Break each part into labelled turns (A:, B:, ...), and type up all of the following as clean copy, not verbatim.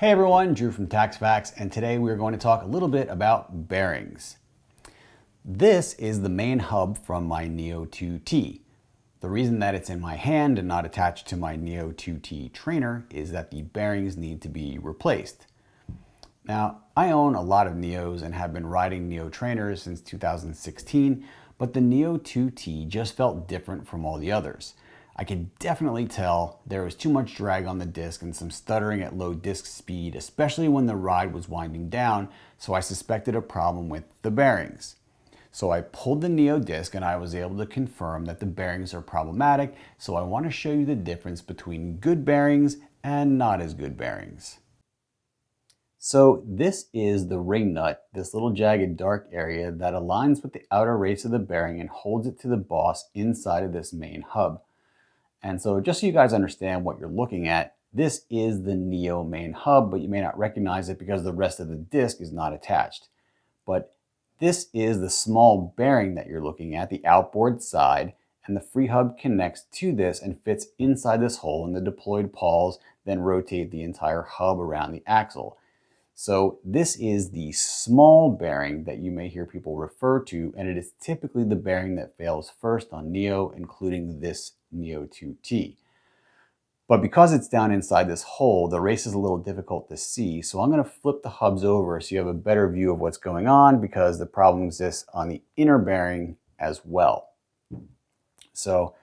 A: Hey everyone, Drew from Tacx, and today we're going to talk a little bit about bearings. This is the main hub from my Neo 2T. The reason that it's in my hand and not attached to my Neo 2T trainer is that the bearings need to be replaced. Now, I own a lot of Neos and have been riding Neo trainers since 2016, but the Neo 2T just felt different from all the others. I could definitely tell there was too much drag on the disc and some stuttering at low disc speed, especially when the ride was winding down, so I suspected a problem with the bearings. So I pulled the Neo disc and I was able to confirm that the bearings are problematic, so I want to show you the difference between good bearings and not as good bearings. So this is the ring nut, this little jagged dark area that aligns with the outer race of the bearing and holds it to the boss inside of this main hub. And so just so you guys understand what you're looking at, this is the Neo main hub, but you may not recognize it because the rest of the disc is not attached. But this is the small bearing that you're looking at, the outboard side, and the free hub connects to this and fits inside this hole, and the deployed pawls then rotate the entire hub around the axle. So this is the small bearing that you may hear people refer to, and it is typically the bearing that fails first on Neo, including this Neo 2T. But because it's down inside this hole, the race is a little difficult to see, so I'm going to flip the hubs over so you have a better view of what's going on, because the problem exists on the inner bearing as well. So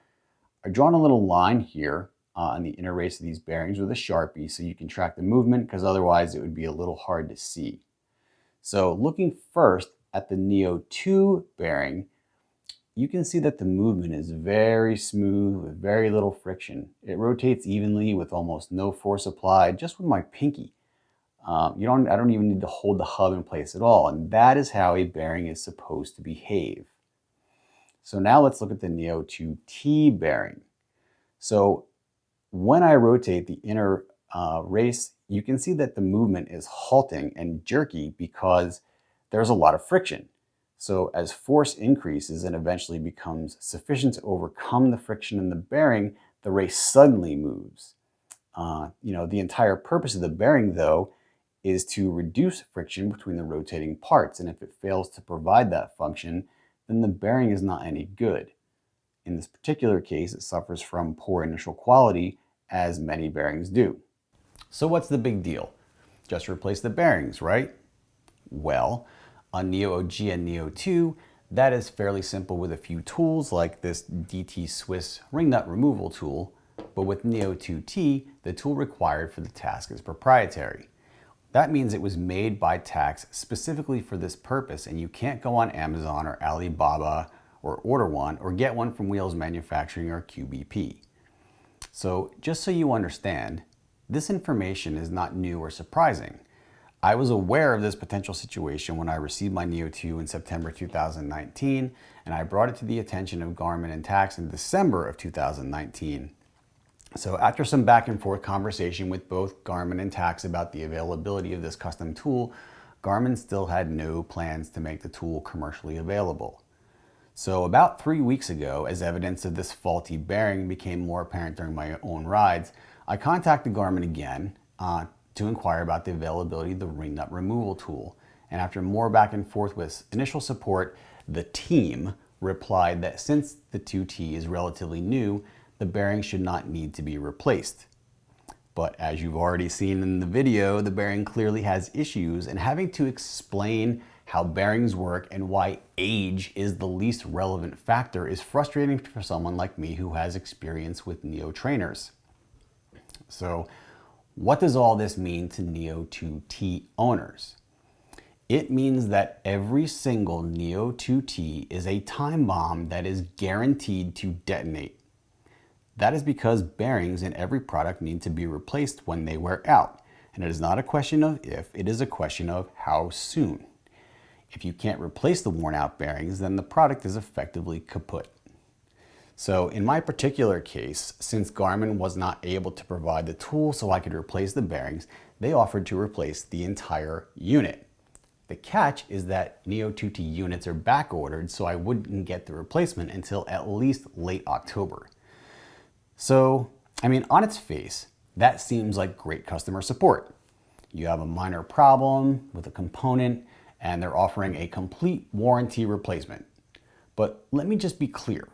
A: I've drawn a little line here on the inner race of these bearings with a Sharpie so you can track the movement, because otherwise it would be a little hard to see. So looking first at the Neo 2 bearing, you can see that the movement is very smooth with very little friction. It rotates evenly with almost no force applied, just with my pinky. I don't even need to hold the hub in place at all, and that is how a bearing is supposed to behave. So now let's look at the Neo 2T bearing. So when I rotate the inner race, you can see that the movement is halting and jerky because there's a lot of friction. So as force increases and eventually becomes sufficient to overcome the friction in the bearing, the race suddenly moves. The entire purpose of the bearing, though, is to reduce friction between the rotating parts. And if it fails to provide that function, then the bearing is not any good. In this particular case, it suffers from poor initial quality, as many bearings do. So what's the big deal? Just replace the bearings, right? Well, on Neo OG and Neo 2, that is fairly simple with a few tools like this DT Swiss ring nut removal tool, but with Neo 2T, the tool required for the task is proprietary. That means it was made by Tacx specifically for this purpose, and you can't go on Amazon or Alibaba or order one or get one from Wheels Manufacturing or QBP. So just so you understand, this information is not new or surprising. I was aware of this potential situation when I received my Neo 2 in September 2019, and I brought it to the attention of Garmin and Tacx in December of 2019. So after some back and forth conversation with both Garmin and Tacx about the availability of this custom tool, Garmin still had no plans to make the tool commercially available. So about 3 weeks ago, as evidence of this faulty bearing became more apparent during my own rides, I contacted Garmin again to inquire about the availability of the ring nut removal tool. And after more back and forth with initial support, the team replied that since the 2T is relatively new, the bearing should not need to be replaced. But as you've already seen in the video, the bearing clearly has issues, and having to explain how bearings work and why age is the least relevant factor is frustrating for someone like me who has experience with Neo trainers. So what does all this mean to Neo 2T owners? It means that every single Neo 2T is a time bomb that is guaranteed to detonate. That is because bearings in every product need to be replaced when they wear out. And it is not a question of if, it is a question of how soon. If you can't replace the worn out bearings, then the product is effectively kaput. So in my particular case, since Garmin was not able to provide the tool so I could replace the bearings, they offered to replace the entire unit. The catch is that Neo 2T units are back ordered, so I wouldn't get the replacement until at least late October. So, on its face, that seems like great customer support. you have a minor problem with a component, and they're offering a complete warranty replacement. But let me just be clear.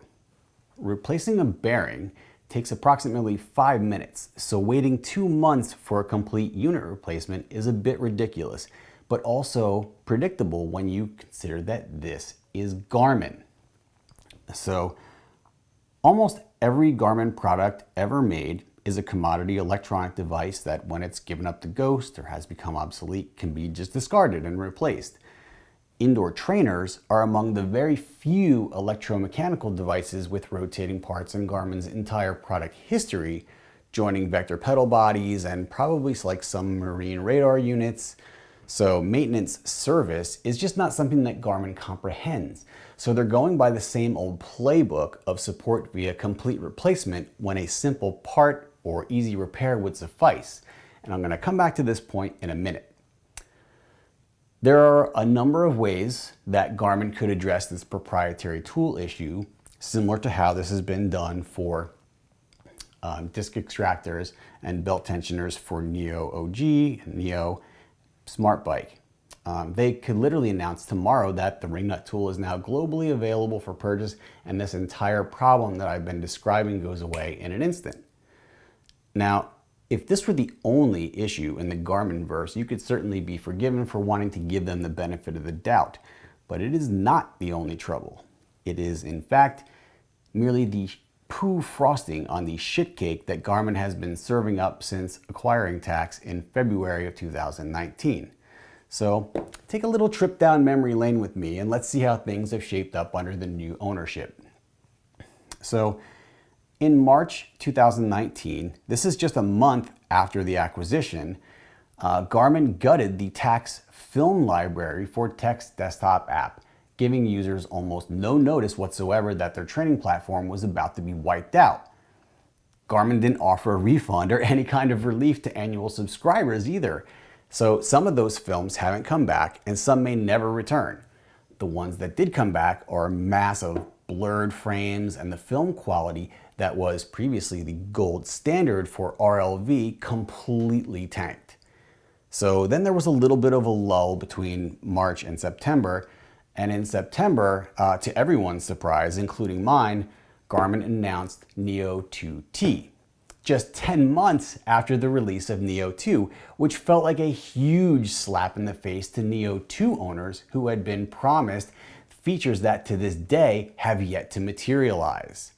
A: Replacing a bearing takes approximately 5 minutes, so waiting 2 months for a complete unit replacement is a bit ridiculous, but also predictable when you consider that this is Garmin. So almost every Garmin product ever made is a commodity electronic device that, when it's given up to ghost or has become obsolete, can be just discarded and replaced. Indoor trainers are among the very few electromechanical devices with rotating parts in Garmin's entire product history, joining vector pedal bodies and probably like some marine radar units. So maintenance service is just not something that Garmin comprehends. So they're going by the same old playbook of support via complete replacement when a simple part or easy repair would suffice. And I'm going to come back to this point in a minute. There are a number of ways that Garmin could address this proprietary tool issue, similar to how this has been done for disc extractors and belt tensioners for Neo OG and Neo Smart Bike. They could literally announce tomorrow that the ring nut tool is now globally available for purchase, and this entire problem that I've been describing goes away in an instant. Now, if this were the only issue in the Garmin verse, you could certainly be forgiven for wanting to give them the benefit of the doubt, but it is not the only trouble. It is, in fact, merely the poo frosting on the shit cake that Garmin has been serving up since acquiring Tacx in February of 2019. So take a little trip down memory lane with me and let's see how things have shaped up under the new ownership. So in March 2019, this is just a month after the acquisition, Garmin gutted the Tacx film library for Tacx desktop app, giving users almost no notice whatsoever that their training platform was about to be wiped out. Garmin didn't offer a refund or any kind of relief to annual subscribers either. So some of those films haven't come back and some may never return. The ones that did come back are massive blurred frames, and the film quality that was previously the gold standard for RLV completely tanked. So then there was a little bit of a lull between March and September, and in September, to everyone's surprise, including mine, Garmin announced Neo 2T, just 10 months after the release of Neo 2, which felt like a huge slap in the face to Neo 2 owners who had been promised features that to this day have yet to materialize.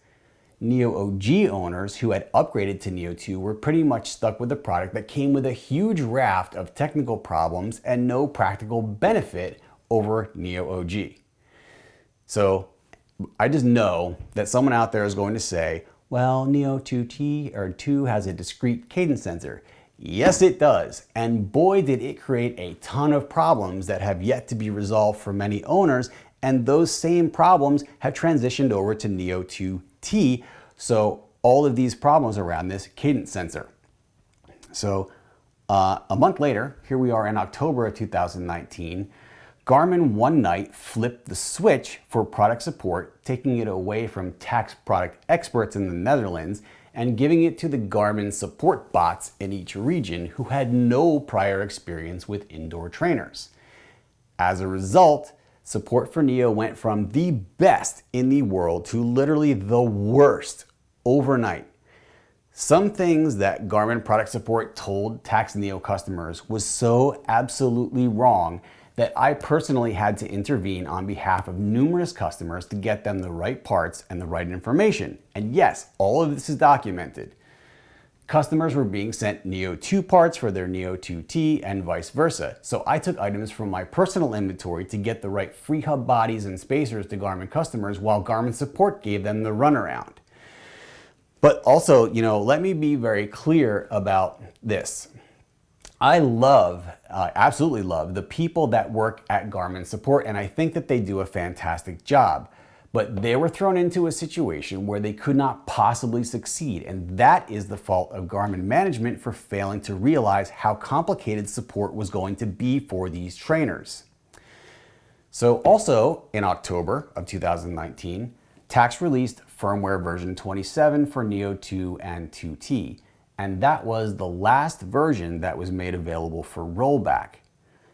A: Neo OG owners who had upgraded to Neo 2 were pretty much stuck with a product that came with a huge raft of technical problems and no practical benefit over Neo OG. So I just know that someone out there is going to say, well, Neo 2T or 2 has a discrete cadence sensor. Yes, it does. And boy, did it create a ton of problems that have yet to be resolved for many owners. And those same problems have transitioned over to Neo 2T. So all of these problems around this cadence sensor. So a month later, here we are in October of 2019, Garmin one night flipped the switch for product support, taking it away from Tacx product experts in the Netherlands and giving it to the Garmin support bots in each region who had no prior experience with indoor trainers. As a result, support for Neo went from the best in the world to literally the worst overnight. Some things that Garmin product support told Tacx Neo customers was so absolutely wrong that I personally had to intervene on behalf of numerous customers to get them the right parts and the right information. And yes, all of this is documented. Customers were being sent Neo 2 parts for their Neo 2T and vice versa. So I took items from my personal inventory to get the right free hub bodies and spacers to Garmin customers while Garmin support gave them the runaround. But also, let me be very clear about this. I absolutely love the people that work at Garmin support, and I think that they do a fantastic job. But they were thrown into a situation where they could not possibly succeed, and that is the fault of Garmin management for failing to realize how complicated support was going to be for these trainers. So also in October of 2019, Tacx released firmware version 27 for Neo 2 and 2T. and that was the last version that was made available for rollback.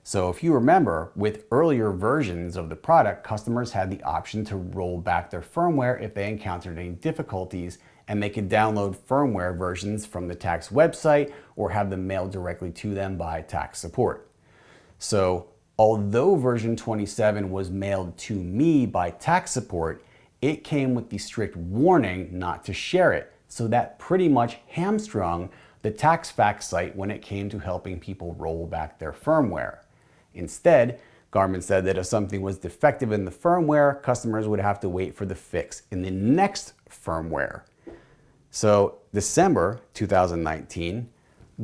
A: So if you remember, with earlier versions of the product, customers had the option to roll back their firmware if they encountered any difficulties, and they could download firmware versions from the Tacx website or have them mailed directly to them by Tacx support. So although version 27 was mailed to me by Tacx support, it came with the strict warning not to share it. So that pretty much hamstrung the Tacx site when it came to helping people roll back their firmware. Instead, Garmin said that if something was defective in the firmware, customers would have to wait for the fix in the next firmware. So December 2019,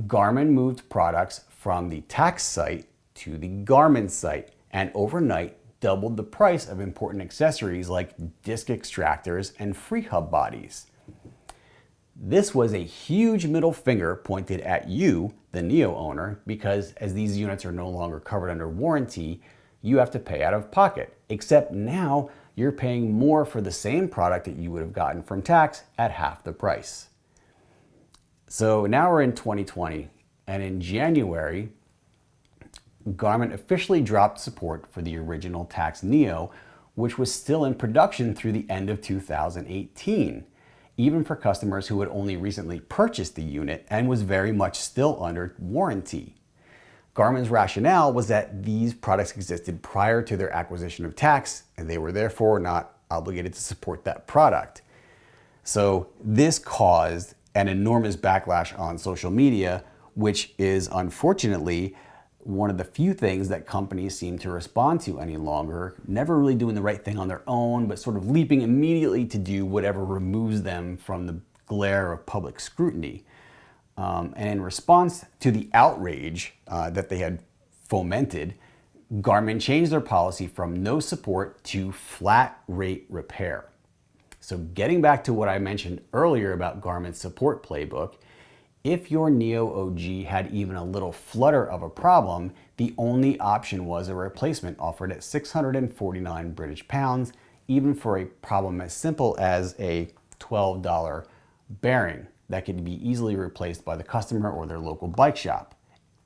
A: Garmin moved products from the Tacx site to the Garmin site, and overnight doubled the price of important accessories like disc extractors and free hub bodies. This was a huge middle finger pointed at you, the Neo owner, because as these units are no longer covered under warranty, you have to pay out of pocket, except now you're paying more for the same product that you would have gotten from Tacx at half the price. So now we're in 2020, and in January, Garmin officially dropped support for the original Tacx Neo, which was still in production through the end of 2018, even for customers who had only recently purchased the unit and was very much still under warranty. Garmin's rationale was that these products existed prior to their acquisition of Tacx, and they were therefore not obligated to support that product. So this caused an enormous backlash on social media, which is unfortunately one of the few things that companies seem to respond to any longer, never really doing the right thing on their own, but sort of leaping immediately to do whatever removes them from the glare of public scrutiny. And in response to the outrage that they had fomented, Garmin changed their policy from no support to flat rate repair. So getting back to what I mentioned earlier about Garmin's support playbook, if your Neo OG had even a little flutter of a problem, the only option was a replacement offered at 649 British pounds, even for a problem as simple as a $12 bearing that could be easily replaced by the customer or their local bike shop.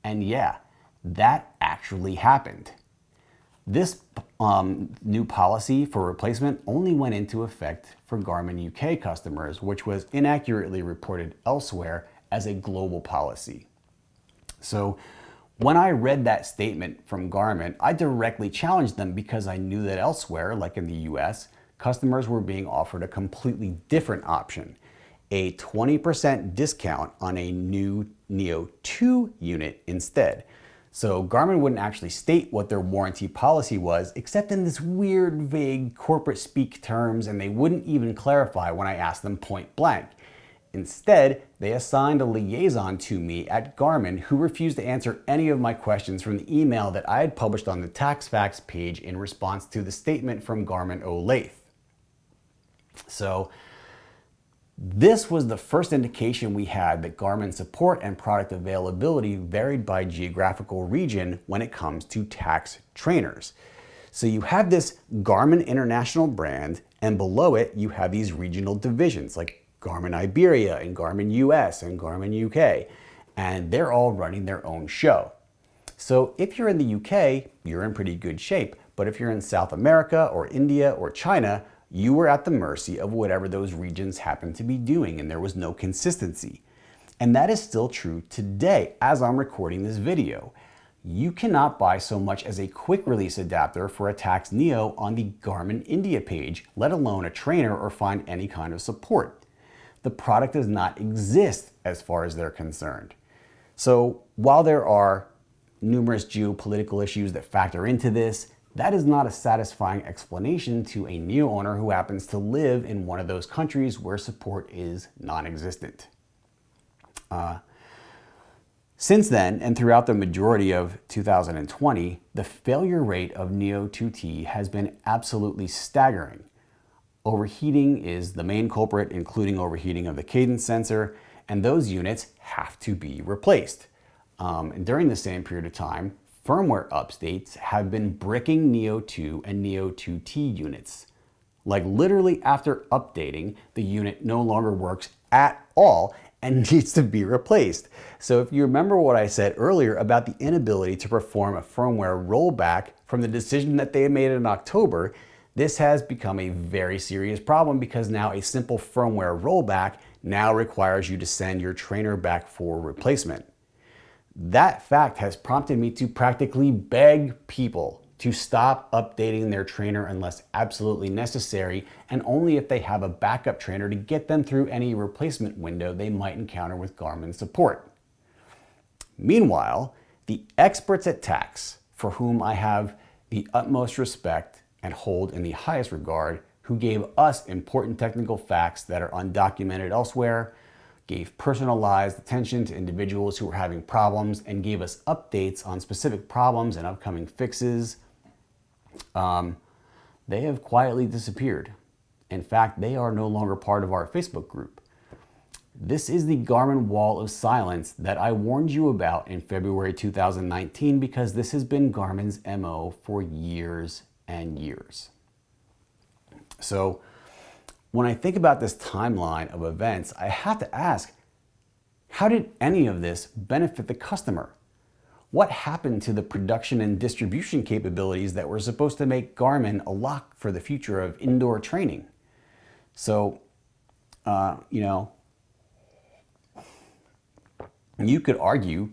A: And yeah, that actually happened. This new policy for replacement only went into effect for Garmin UK customers, which was inaccurately reported elsewhere as a global policy. So when I read that statement from Garmin, I directly challenged them because I knew that elsewhere, like in the US, customers were being offered a completely different option, a 20% discount on a new Neo 2 unit instead. So Garmin wouldn't actually state what their warranty policy was, except in this weird, vague corporate speak terms, and they wouldn't even clarify when I asked them point blank. Instead, they assigned a liaison to me at Garmin who refused to answer any of my questions from the email that I had published on the Tacx page in response to the statement from Garmin Olathe. So this was the first indication we had that Garmin support and product availability varied by geographical region when it comes to Tacx trainers. So you have this Garmin International brand, and below it you have these regional divisions like Garmin Iberia and Garmin US and Garmin UK, and they're all running their own show. So if you're in the UK, you're in pretty good shape, but if you're in South America or India or China, you were at the mercy of whatever those regions happened to be doing, and there was no consistency. And that is still true today as I'm recording this video. You cannot buy so much as a quick release adapter for a Tacx Neo on the Garmin India page, let alone a trainer or find any kind of support. The product does not exist as far as they're concerned. So while there are numerous geopolitical issues that factor into this, that is not a satisfying explanation to a Neo owner who happens to live in one of those countries where support is non-existent. Since then, and throughout the majority of 2020, the failure rate of Neo 2T has been absolutely staggering. Overheating is the main culprit, including overheating of the cadence sensor, and those units have to be replaced. And during the same period of time, firmware updates have been bricking Neo 2 and Neo 2T units. Like literally after updating, the unit no longer works at all, and needs to be replaced. So if you remember what I said earlier about the inability to perform a firmware rollback from the decision that they had made in October, this has become a very serious problem because now a simple firmware rollback now requires you to send your trainer back for replacement. That fact has prompted me to practically beg people to stop updating their trainer unless absolutely necessary, and only if they have a backup trainer to get them through any replacement window they might encounter with Garmin support. Meanwhile, the experts at Tacx, for whom I have the utmost respect and hold in the highest regard, who gave us important technical facts that are undocumented elsewhere, gave personalized attention to individuals who were having problems, and gave us updates on specific problems and upcoming fixes, they have quietly disappeared. In fact, they are no longer part of our Facebook group. This is the Garmin wall of silence that I warned you about in February 2019 because this has been Garmin's MO for years and years. So when I think about this timeline of events, I have to ask, how did any of this benefit the customer? What happened to the production and distribution capabilities that were supposed to make Garmin a lock for the future of indoor training? So, you could argue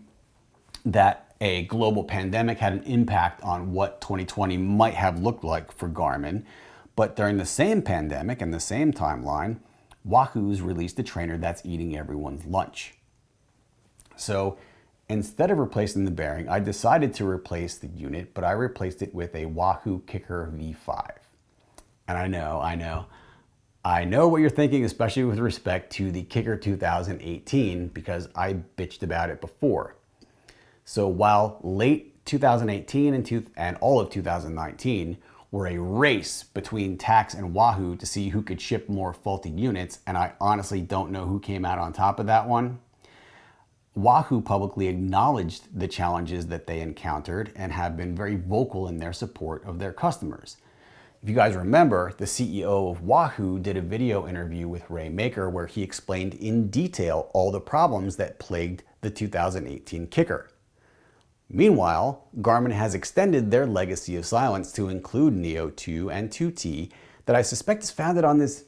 A: that a global pandemic had an impact on what 2020 might have looked like for Garmin, but during the same pandemic and the same timeline, Wahoo's released a trainer that's eating everyone's lunch. So instead of replacing the bearing, I decided to replace the unit, but I replaced it with a Wahoo Kicker V5. And I know what you're thinking, especially with respect to the Kicker 2018, because I bitched about it before. So while late 2018 and all of 2019 were a race between Tacx and Wahoo to see who could ship more faulty units, and I honestly don't know who came out on top of that one, Wahoo publicly acknowledged the challenges that they encountered and have been very vocal in their support of their customers. If you guys remember, the CEO of Wahoo did a video interview with Ray Maker where he explained in detail all the problems that plagued the 2018 Kicker. Meanwhile, Garmin has extended their legacy of silence to include Neo 2 and 2T that I suspect is founded on this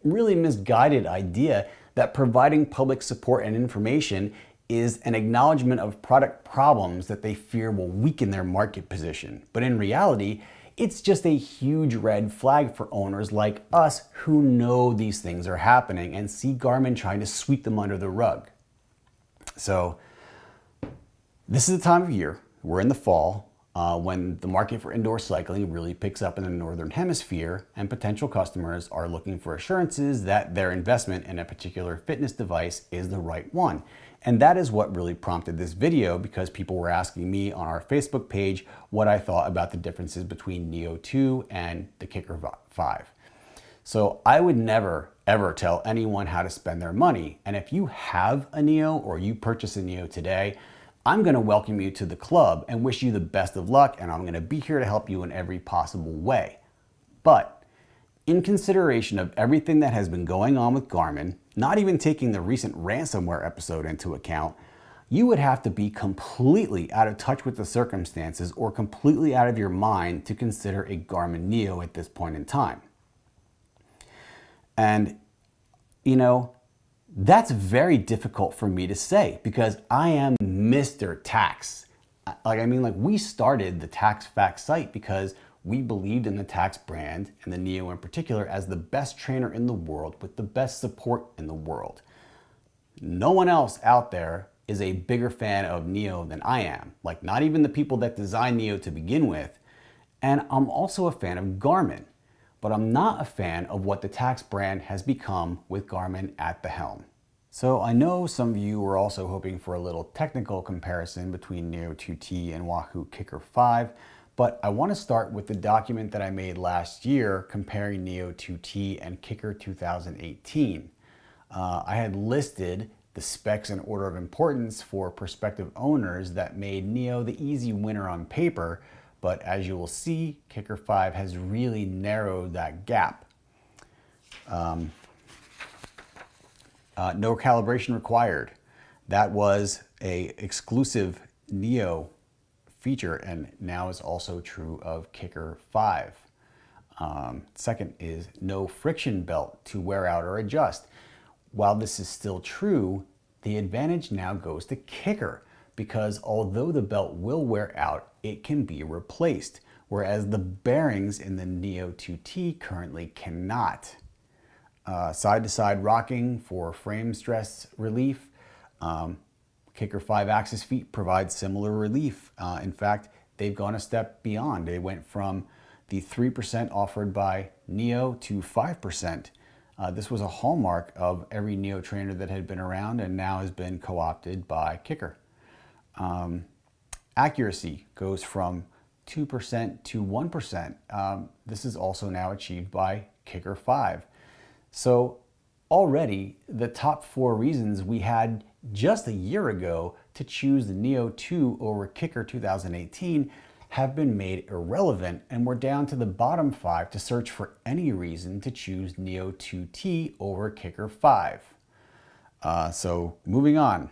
A: really misguided idea that providing public support and information is an acknowledgement of product problems that they fear will weaken their market position. But in reality, it's just a huge red flag for owners like us who know these things are happening and see Garmin trying to sweep them under the rug. So this is the time of year, we're in the fall, when the market for indoor cycling really picks up in the Northern Hemisphere, and potential customers are looking for assurances that their investment in a particular fitness device is the right one. And that is what really prompted this video, because people were asking me on our Facebook page what I thought about the differences between Neo 2 and the Kicker 5. So I would never, ever tell anyone how to spend their money. And if you have a Neo or you purchase a Neo today, I'm going to welcome you to the club and wish you the best of luck, and I'm going to be here to help you in every possible way. But in consideration of everything that has been going on with Garmin, not even taking the recent ransomware episode into account, you would have to be completely out of touch with the circumstances or completely out of your mind to consider a Garmin Neo at this point in time. And, that's very difficult for me to say because I am Mr. Tacx. We started the Tacx Facts site because we believed in the Tacx brand and the Neo in particular as the best trainer in the world with the best support in the world. No one else out there is a bigger fan of Neo than I am. Not even the people that designed Neo to begin with. And I'm also a fan of Garmin. But I'm not a fan of what the Tacx brand has become with Garmin at the helm. So I know some of you were also hoping for a little technical comparison between Neo 2T and Wahoo Kicker 5, but I want to start with the document that I made last year comparing Neo 2T and Kicker 2018. I had listed the specs in order of importance for prospective owners that made Neo the easy winner on paper, but as you will see, Kicker 5 has really narrowed that gap. No calibration required. That was a exclusive Neo feature and now is also true of Kicker 5. Second is no friction belt to wear out or adjust. While this is still true, the advantage now goes to Kicker because although the belt will wear out, it can be replaced, whereas the bearings in the Neo 2T currently cannot. Side-to-side rocking for frame stress relief. Kicker 5-axis feet provide similar relief. In fact, they've gone a step beyond. They went from the 3% offered by Neo to 5%. This was a hallmark of every Neo trainer that had been around and now has been co-opted by Kicker. Accuracy goes from 2% to 1%. This is also now achieved by Kicker 5. So already the top 4 reasons we had just a year ago to choose the Neo 2 over Kicker 2018 have been made irrelevant, and we're down to the bottom 5 to search for any reason to choose Neo 2T over Kicker 5. So moving on.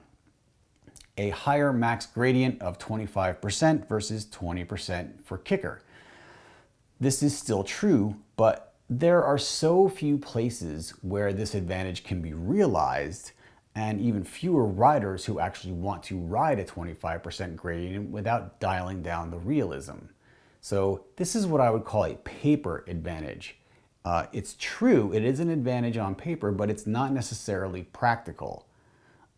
A: A higher max gradient of 25% versus 20% for Kicker. This is still true, but there are so few places where this advantage can be realized and even fewer riders who actually want to ride a 25% gradient without dialing down the realism. So this is what I would call a paper advantage. It's true, it is an advantage on paper, but it's not necessarily practical.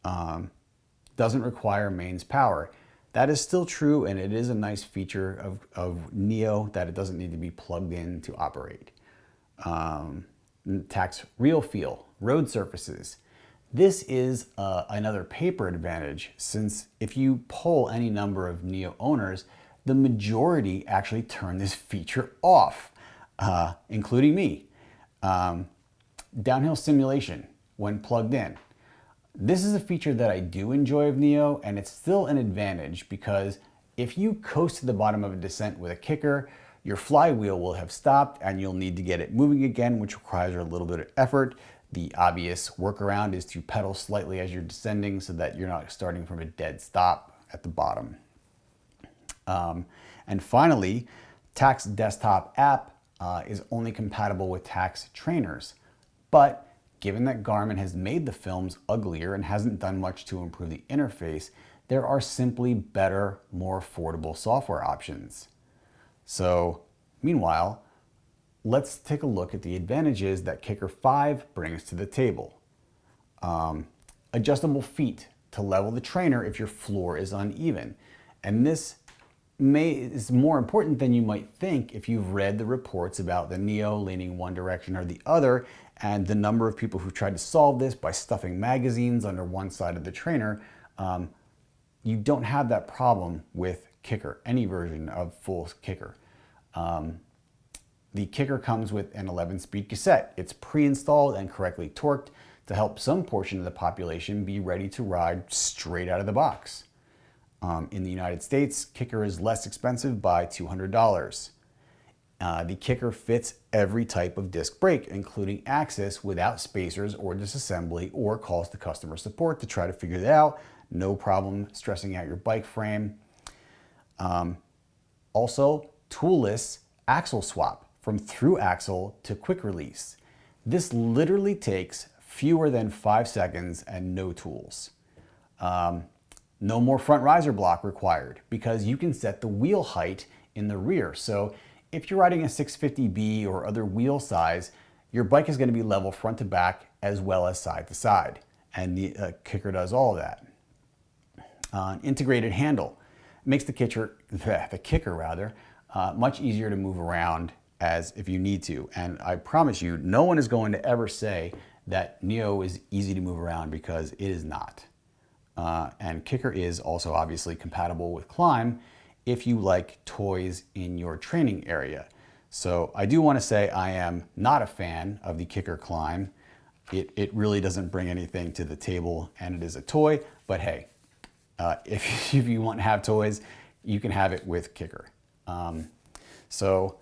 A: Doesn't require mains power. That is still true, and it is a nice feature of Neo that it doesn't need to be plugged in to operate. Tacx Real Feel, road surfaces. This is another paper advantage, since if you poll any number of Neo owners, the majority actually turn this feature off, including me. Downhill simulation when plugged in. This is a feature that I do enjoy of Neo, and it's still an advantage because if you coast to the bottom of a descent with a Kicker, your flywheel will have stopped and you'll need to get it moving again, which requires a little bit of effort. The obvious workaround is to pedal slightly as you're descending so that you're not starting from a dead stop at the bottom. And finally, Tacx desktop app is only compatible with Tacx trainers. But given that Garmin has made the films uglier and hasn't done much to improve the interface, there are simply better, more affordable software options. So, meanwhile, let's take a look at the advantages that Kicker 5 brings to the table. Adjustable feet to level the trainer if your floor is uneven. And this is more important than you might think if you've read the reports about the Neo leaning one direction or the other, and the number of people who tried to solve this by stuffing magazines under one side of the trainer. You don't have that problem with Kicker, any version of full Kicker. The Kicker comes with an 11-speed cassette. It's pre-installed and correctly torqued to help some portion of the population be ready to ride straight out of the box. In the United States, Kicker is less expensive by $200. The Kicker fits every type of disc brake, including axis, without spacers or disassembly, or calls to customer support to try to figure that out. No problem stressing out your bike frame. Also, toolless axle swap from through axle to quick release. This literally takes fewer than 5 seconds and no tools. No more front riser block required because you can set the wheel height in the rear. So if you're riding a 650B or other wheel size, your bike is going to be level front to back as well as side to side. And the Kicker does all of that. Integrated handle makes the Kicker much easier to move around as if you need to. And I promise you, no one is going to ever say that Neo is easy to move around because it is not. And Kicker is also obviously compatible with Climb if you like toys in your training area. So I do want to say I am not a fan of the Kicker Climb. It really doesn't bring anything to the table and it is a toy, but hey, if you want to have toys, you can have it with Kicker. So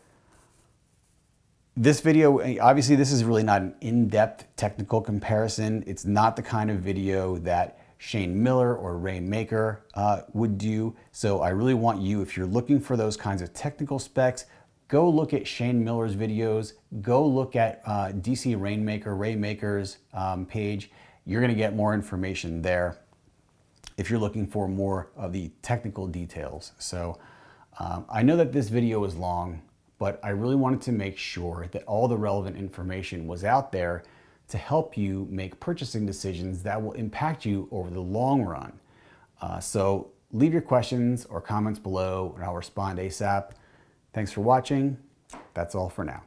A: This video, obviously this is really not an in-depth technical comparison. It's not the kind of video that Shane Miller or Rainmaker would do. So I really want you, if you're looking for those kinds of technical specs, go look at Shane Miller's videos, go look at DC Rainmaker's page. You're gonna get more information there if you're looking for more of the technical details. So I know that this video was long, but I really wanted to make sure that all the relevant information was out there to help you make purchasing decisions that will impact you over the long run. So leave your questions or comments below and I'll respond ASAP. Thanks for watching. That's all for now.